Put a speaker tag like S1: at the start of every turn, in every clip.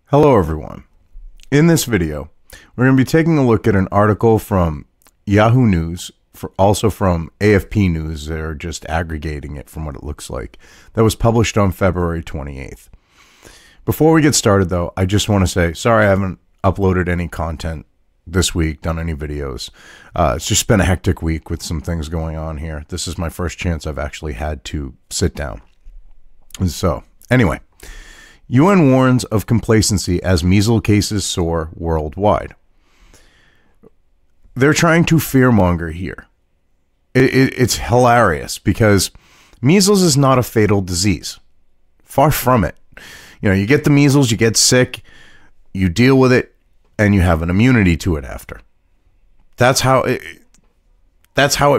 S1: Hello everyone. In this video, we're going to be taking a look at an article from Yahoo News, also from AFP News. They're just aggregating it from what it looks like. That was published on February 28th. Before we get started though, I just want to say, sorry I haven't uploaded any content this week, done any videos. It's just been a hectic week with some things going on here. This is my first chance I've actually had to sit down. So, anyway. UN warns of complacency as measles cases soar worldwide. They're trying to fearmonger here. It's hilarious because measles is not a fatal disease. Far from it. You know, you get the measles, you get sick, you deal with it, and you have an immunity to it after. That's how it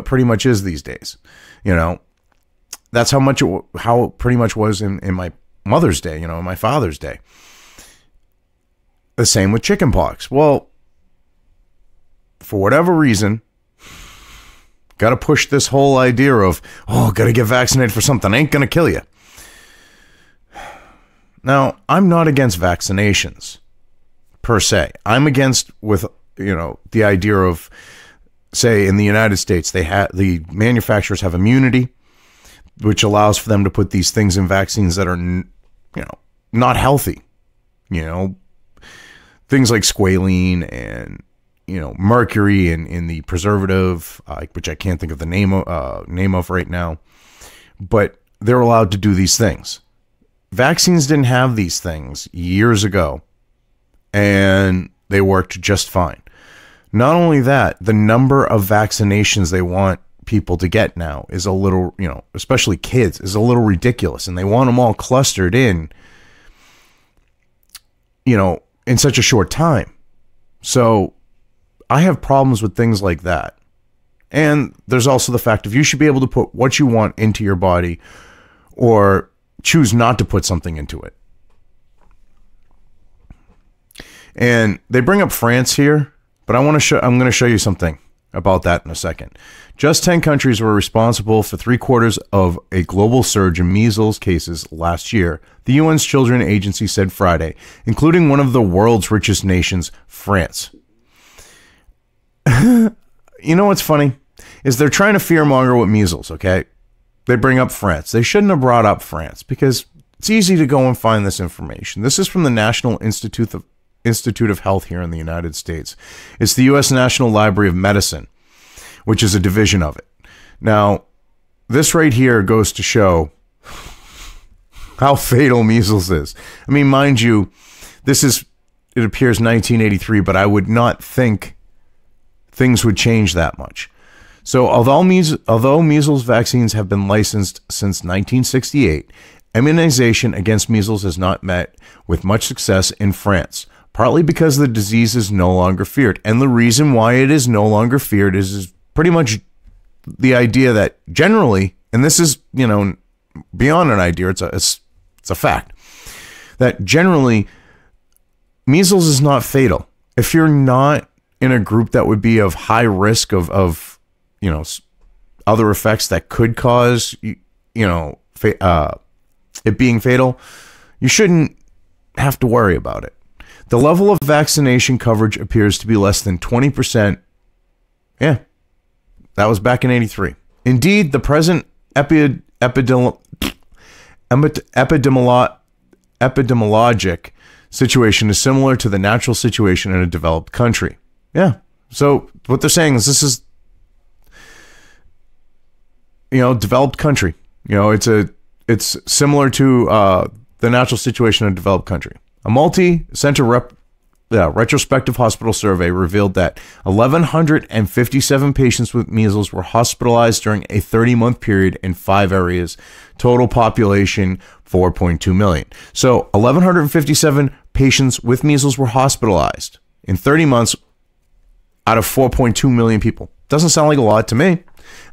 S1: pretty much is these days. You know, that's how it pretty much was in my Mother's Day, you know, my Father's Day. The same with chickenpox. Well, for whatever reason, got to push this whole idea of, oh, got to get vaccinated for something. Ain't going to kill you. Now, I'm not against vaccinations, per se. I'm against with, you know, the idea of, say, in the United States, the manufacturers have immunity, which allows for them to put these things in vaccines that are, you know, not healthy. You know, things like squalene and, you know, mercury in the preservative, which I can't think of the name of right now. But they're allowed to do these things. Vaccines didn't have these things years ago, and they worked just fine. Not only that, the number of vaccinations they want people to get now is a little, you know, especially kids, is a little ridiculous, and they want them all clustered in, you know, in such a short time. So I have problems with things like that. And there's also the fact of you should be able to put what you want into your body or choose not to put something into it. And they bring up France here, but I'm going to show you something about that in a second. Just 10 countries were responsible for 3/4 of a global surge in measles cases last year, the UN's Children Agency said Friday, including one of the world's richest nations, France. You know what's funny? Is they're trying to fearmonger with measles, okay? They bring up France. They shouldn't have brought up France because it's easy to go and find this information. This is from the National Institute of Health here in the United States. It's the U.S. National Library of Medicine, which is a division of it. Now, this right here goes to show how fatal measles is. I mean, mind you, it appears 1983, but I would not think things would change that much. So although measles vaccines have been licensed since 1968, immunization against measles has not met with much success in France, partly because the disease is no longer feared. And the reason why it is no longer feared is pretty much the idea that generally, and this is, you know, beyond an idea, it's a fact, that generally measles is not fatal. If you're not in a group that would be of high risk of you know, other effects that could cause, you know, it being fatal, you shouldn't have to worry about it. The level of vaccination coverage appears to be less than 20%. Yeah, that was back in 83. Indeed, the present epidemiologic situation is similar to the natural situation in a developed country. Yeah, so what they're saying is this is, you know, developed country. You know, it's similar to the natural situation in a developed country. A multi-center retrospective hospital survey revealed that 1,157 patients with measles were hospitalized during a 30-month period in 5 areas. Total population, 4.2 million. So 1,157 patients with measles were hospitalized in 30 months out of 4.2 million people. Doesn't sound like a lot to me.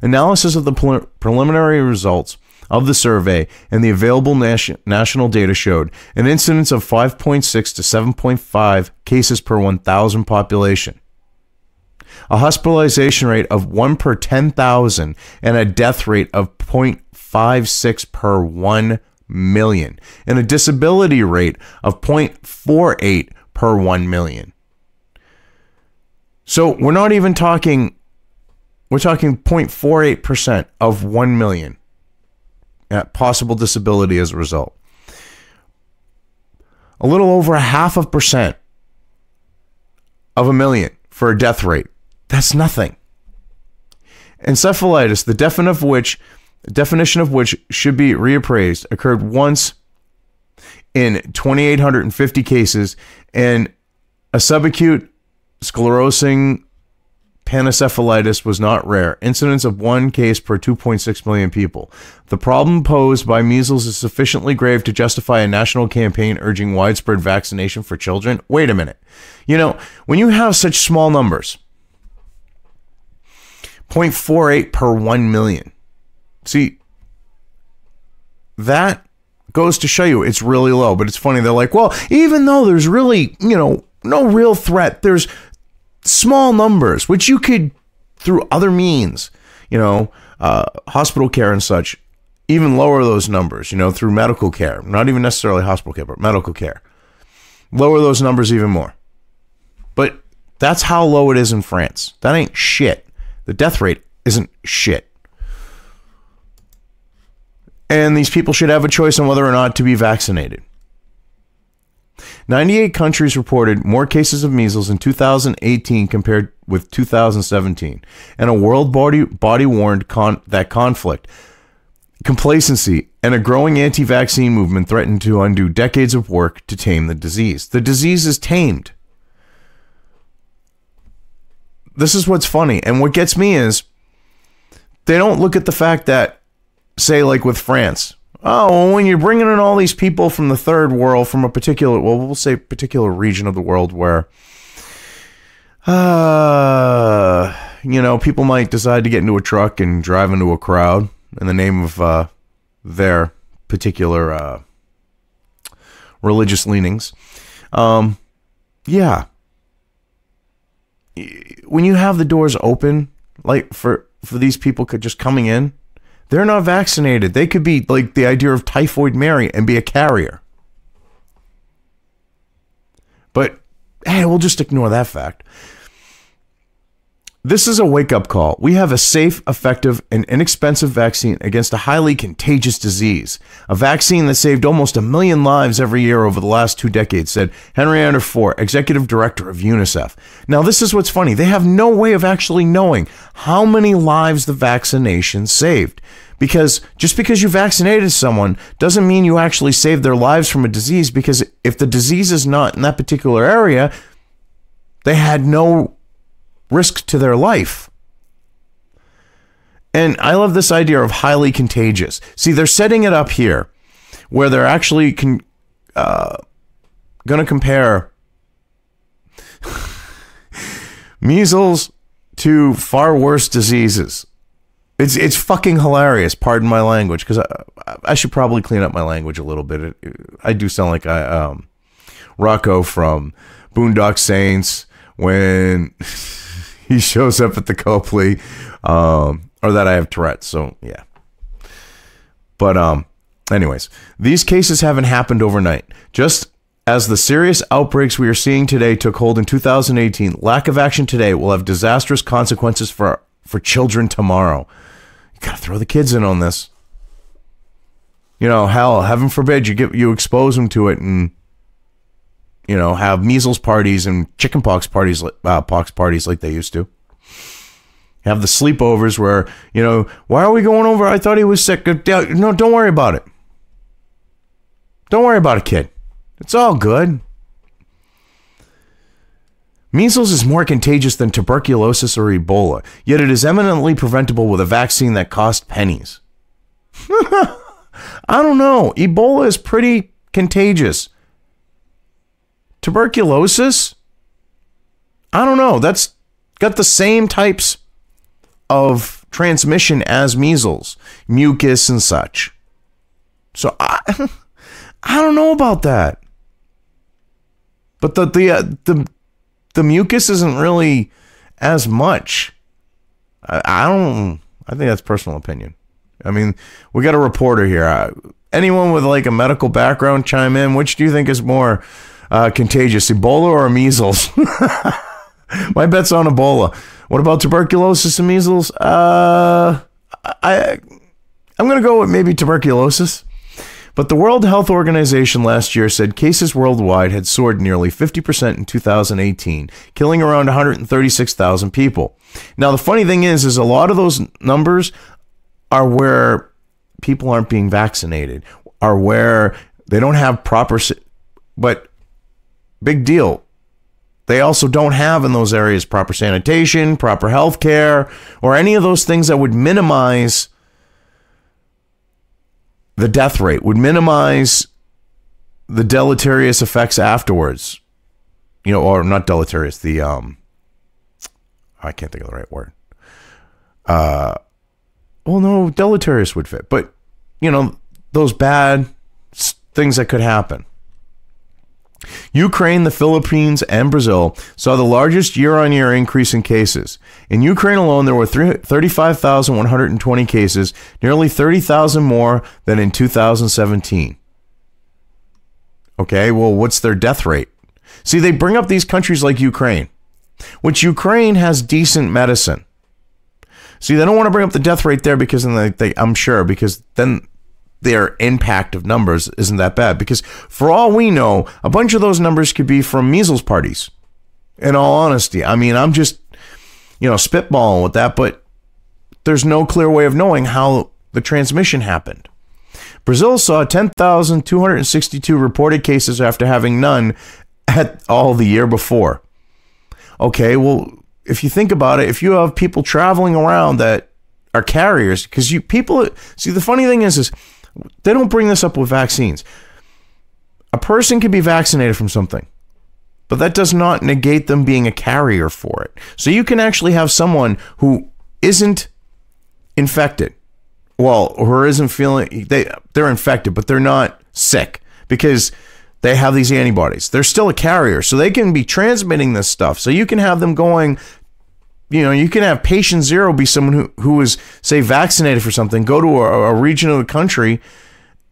S1: Analysis of the preliminary results of the survey and the available national data showed an incidence of 5.6 to 7.5 cases per 1,000 population, a hospitalization rate of 1 per 10,000, and a death rate of 0.56 per 1 million and a disability rate of 0.48 per 1 million. So we're not even talking, we're talking 0.48% of 1 million possible disability as a result. A little over 0.5% of a million for a death rate. That's nothing. Encephalitis, the definition of which should be reappraised, occurred once in 2,850 cases, and a subacute sclerosing panencephalitis was not rare. Incidence of 1 case per 2.6 million people. The problem posed by measles is sufficiently grave to justify a national campaign urging widespread vaccination for children. Wait a minute. You know, when you have such small numbers, 0.48 per 1 million. See, that goes to show you it's really low. But it's funny. They're like, well, even though there's really, no real threat, there's small numbers, which you could, through other means, hospital care and such, even lower those numbers, through medical care. Not even necessarily hospital care, but medical care. Lower those numbers even more. But that's how low it is in France. That ain't shit. The death rate isn't shit. And these people should have a choice on whether or not to be vaccinated. 98 countries reported more cases of measles in 2018 compared with 2017. And a world body warned that conflict, complacency, and a growing anti-vaccine movement threatened to undo decades of work to tame the disease. The disease is tamed. This is what's funny. And what gets me is they don't look at the fact that, say, like with France, well, when you're bringing in all these people from the third world, from a particular, we'll say particular region of the world where, people might decide to get into a truck and drive into a crowd in the name of their particular religious leanings. Yeah. When you have the doors open, like for these people just coming in, they're not vaccinated. They could be like the idea of Typhoid Mary and be a carrier. But, hey, we'll just ignore that fact. This is a wake-up call. We have a safe, effective, and inexpensive vaccine against a highly contagious disease. A vaccine that saved almost 1 million lives every year over the last 2 decades, said Henrietta Fore, executive director of UNICEF. Now, this is what's funny. They have no way of actually knowing how many lives the vaccination saved. Because just because you vaccinated someone doesn't mean you actually saved their lives from a disease, because if the disease is not in that particular area, they had no risk to their life. And I love this idea of highly contagious. See, they're setting it up here where they're actually going to compare measles to far worse diseases. It's fucking hilarious, pardon my language, because I should probably clean up my language a little bit. I do sound like Rocco from Boondock Saints when he shows up at the Copley, or that I have Tourette's, so yeah. But anyways, these cases haven't happened overnight. Just as the serious outbreaks we are seeing today took hold in 2018, lack of action today will have disastrous consequences for children tomorrow. You gotta throw the kids in on this. Hell, heaven forbid you expose them to it and have measles parties and chickenpox parties, pox parties like they used to. Have the sleepovers where, why are we going over? I thought he was sick. No, don't worry about it. Don't worry about it, kid. It's all good. Measles is more contagious than tuberculosis or Ebola, yet it is eminently preventable with a vaccine that costs pennies. I don't know. Ebola is pretty contagious. Tuberculosis? I don't know. That's got the same types of transmission as measles, mucus and such. So I don't know about that. But the mucus isn't really as much. I think that's personal opinion. I mean, we got a reporter here. anyone with like a medical background chime in. Which do you think is more contagious, Ebola or measles? My bet's on Ebola. What about tuberculosis and measles? I'm going to go with maybe tuberculosis. But the World Health Organization last year said cases worldwide had soared nearly 50% in 2018, killing around 136,000 people. Now, the funny thing is a lot of those numbers are where people aren't being vaccinated, are where they don't have proper, but big deal. They also don't have in those areas proper sanitation, proper health care, or any of those things that would minimize the death rate, would minimize the deleterious effects afterwards. Or not deleterious, the I can't think of the right word. Well, no, deleterious would fit, but those bad things that could happen. Ukraine, the Philippines, and Brazil saw the largest year-on-year increase in cases. In Ukraine alone, there were 35,120 cases, nearly 30,000 more than in 2017. Okay, well, what's their death rate? See, they bring up these countries like Ukraine, which Ukraine has decent medicine. See, they don't want to bring up the death rate there because I'm sure, because then their impact of numbers isn't that bad, because for all we know, a bunch of those numbers could be from measles parties. In all honesty, I mean, I'm just, spitballing with that, but there's no clear way of knowing how the transmission happened. Brazil saw 10,262 reported cases after having none at all the year before. Okay, well, if you think about it, if you have people traveling around that are carriers, because the funny thing is they don't bring this up with vaccines. A person can be vaccinated from something, but that does not negate them being a carrier for it. So you can actually have someone who isn't infected, or isn't feeling, they're infected, but they're not sick because they have these antibodies. They're still a carrier, so they can be transmitting this stuff. So you can have them going, you can have patient zero be someone who is, say, vaccinated for something, go to a region of the country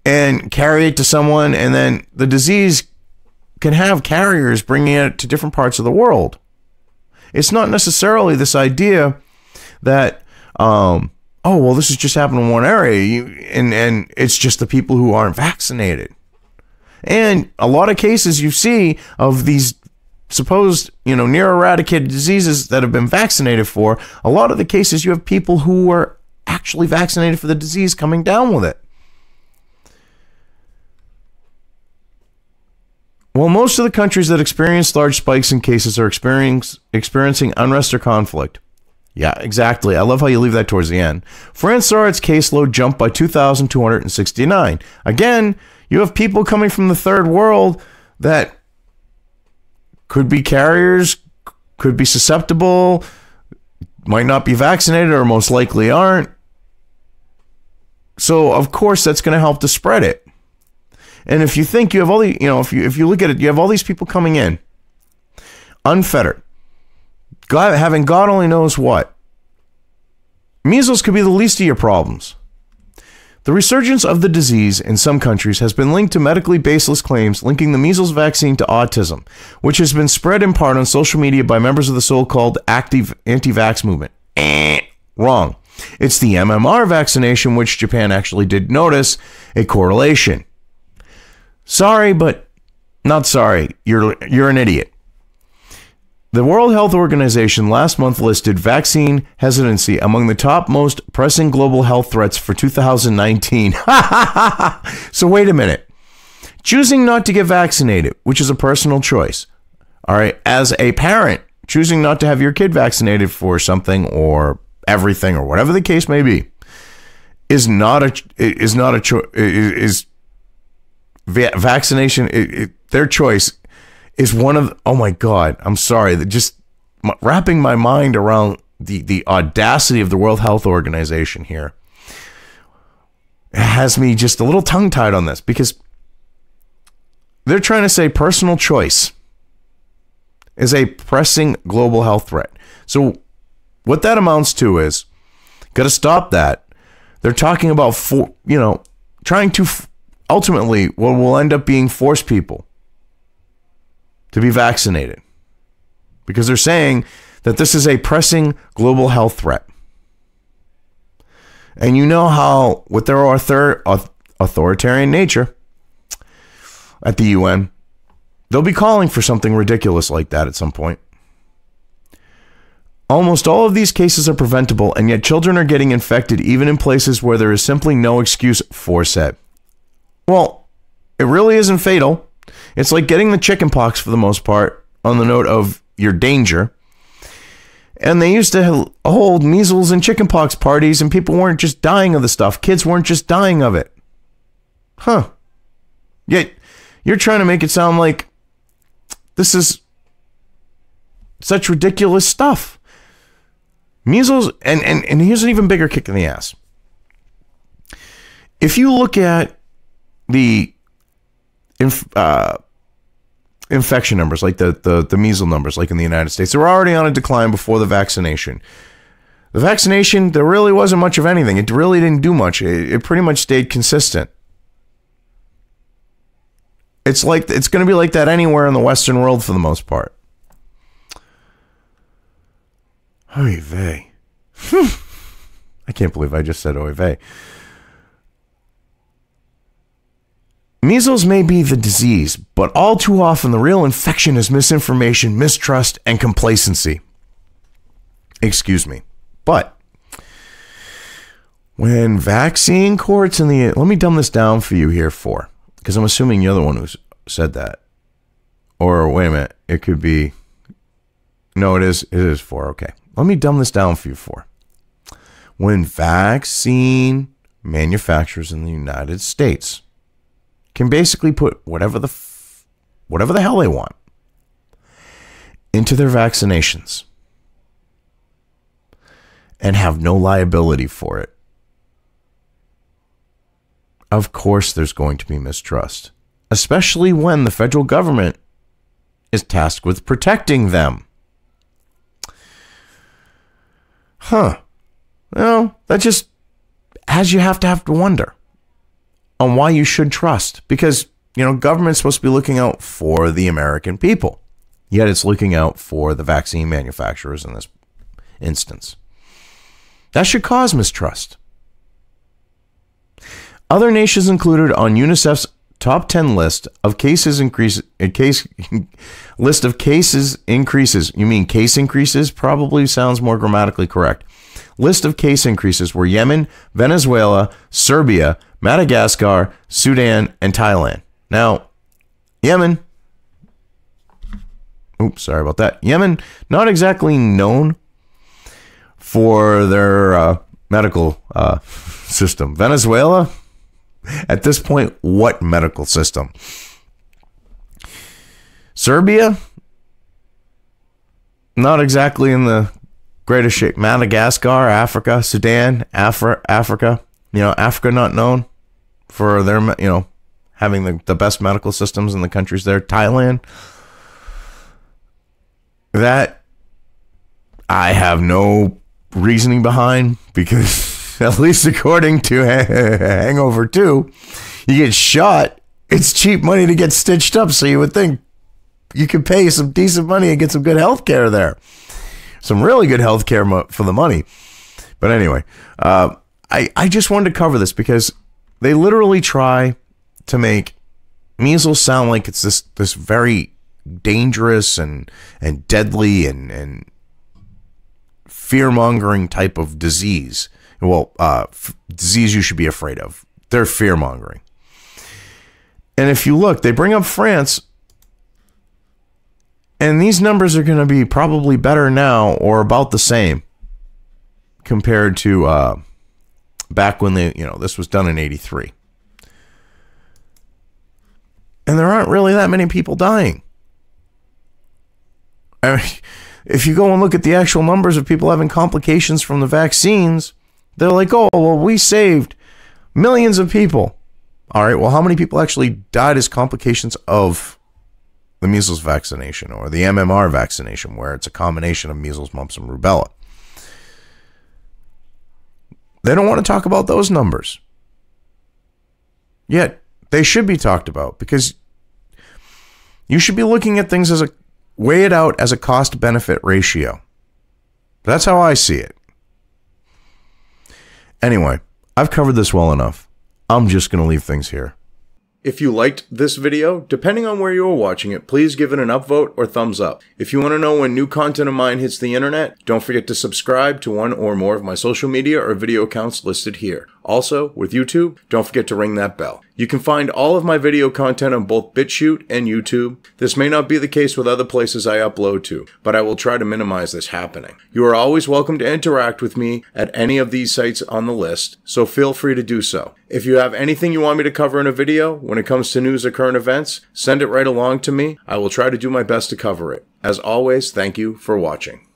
S1: and carry it to someone, and then the disease can have carriers bringing it to different parts of the world. It's not necessarily this idea that, this is just happening in one area, and it's just the people who aren't vaccinated. And a lot of cases you see of these supposed, near eradicated diseases that have been vaccinated for, a lot of the cases you have people who are actually vaccinated for the disease coming down with it. Well, most of the countries that experience large spikes in cases are experiencing unrest or conflict. Yeah, exactly. I love how you leave that towards the end. France saw its caseload jump by 2,269. Again, you have people coming from the third world that could be carriers, could be susceptible, might not be vaccinated, or most likely aren't. So, of course, that's going to help to spread it. And if you think you have all the, if you look at it, you have all these people coming in, unfettered, having God only knows what. Measles could be the least of your problems. The resurgence of the disease in some countries has been linked to medically baseless claims linking the measles vaccine to autism, which has been spread in part on social media by members of the so-called Anti-Vaxx movement. Wrong. It's the MMR vaccination, which Japan actually did notice a correlation. Sorry, but not sorry. You're an idiot. The World Health Organization last month listed vaccine hesitancy among the top most pressing global health threats for 2019. So wait a minute. Choosing not to get vaccinated, which is a personal choice. All right, as a parent, choosing not to have your kid vaccinated for something or everything or whatever the case may be is not a choice. Vaccination, their choice is one of, oh my God, I'm sorry, that just wrapping my mind around the audacity of the World Health Organization here has me just a little tongue-tied on this, because they're trying to say personal choice is a pressing global health threat. So what that amounts to is, got to stop that. They're talking about, trying to ultimately what will end up being force people to be vaccinated, because they're saying that this is a pressing global health threat. And you know how, with their authoritarian nature at the UN, they'll be calling for something ridiculous like that at some point. Almost all of these cases are preventable, and yet children are getting infected even in places where there is simply no excuse for said. Well, it really isn't fatal. It's like getting the chicken pox for the most part, on the note of your danger. And they used to hold measles and chicken pox parties, and people weren't just dying of the stuff. Kids weren't just dying of it. Huh. Yet you're trying to make it sound like this is such ridiculous stuff. Measles, and here's an even bigger kick in the ass. If you look at the infection numbers, like the measles numbers, like in the United States, they were already on a decline before the vaccination. The vaccination, there really wasn't much of anything. It really didn't do much. It pretty much stayed consistent. It's going to be like that anywhere in the Western world for the most part. Oy vey. I can't believe I just said oy vey. Measles may be the disease, but all too often the real infection is misinformation, mistrust, and complacency. Excuse me. But when vaccine courts in the... Let me dumb this down for you here, because I'm assuming you're the one who said that. Or wait a minute, it could be... No, it is 4. Okay. Let me dumb this down for you, 4. When vaccine manufacturers in the United States can basically put whatever the hell they want into their vaccinations and have no liability for it, of course there's going to be mistrust, especially when the federal government is tasked with protecting them. Well, that just has you have to wonder on why you should trust, because, government's supposed to be looking out for the American people, yet it's looking out for the vaccine manufacturers in this instance. That should cause mistrust. Other nations included on UNICEF's top 10 list of cases increases. List of cases increases. You mean case increases? Probably sounds more grammatically correct. List of case increases were Yemen, Venezuela, Serbia, Madagascar, Sudan, and Thailand. Now, Yemen, oops, sorry about that. Yemen, not exactly known for their medical system. Venezuela, at this point, what medical system? Serbia, not exactly in the greatest shape. Madagascar, Africa, Sudan, Africa. Africa not known for their, having the best medical systems in the countries there. Thailand, that I have no reasoning behind, because at least according to Hangover 2, you get shot, it's cheap money to get stitched up, so you would think you could pay some decent money and get some good health care there. Some really good health care for the money. But anyway, I just wanted to cover this because they literally try to make measles sound like it's this very dangerous and deadly and fear-mongering type of disease. Well, disease you should be afraid of. They're fear-mongering. And if you look, they bring up France, and these numbers are going to be probably better now or about the same compared to back when this was done in 83. And there aren't really that many people dying. I mean, if you go and look at the actual numbers of people having complications from the vaccines, they're like, oh, well, we saved millions of people. All right, well, how many people actually died as complications of the measles vaccination or the MMR vaccination, where it's a combination of measles, mumps, and rubella? They don't want to talk about those numbers. Yet, They should be talked about because you should be looking at things as weigh it out as a cost-benefit ratio. That's how I see it. Anyway, I've covered this well enough. I'm just going to leave things here. If you liked this video, depending on where you are watching it, please give it an upvote or thumbs up. If you want to know when new content of mine hits the internet, don't forget to subscribe to one or more of my social media or video accounts listed here. Also, with YouTube, don't forget to ring that bell. You can find all of my video content on both BitChute and YouTube. This may not be the case with other places I upload to, but I will try to minimize this happening. You are always welcome to interact with me at any of these sites on the list, so feel free to do so. If you have anything you want me to cover in a video, when it comes to news or current events, send it right along to me. I will try to do my best to cover it. As always, thank you for watching.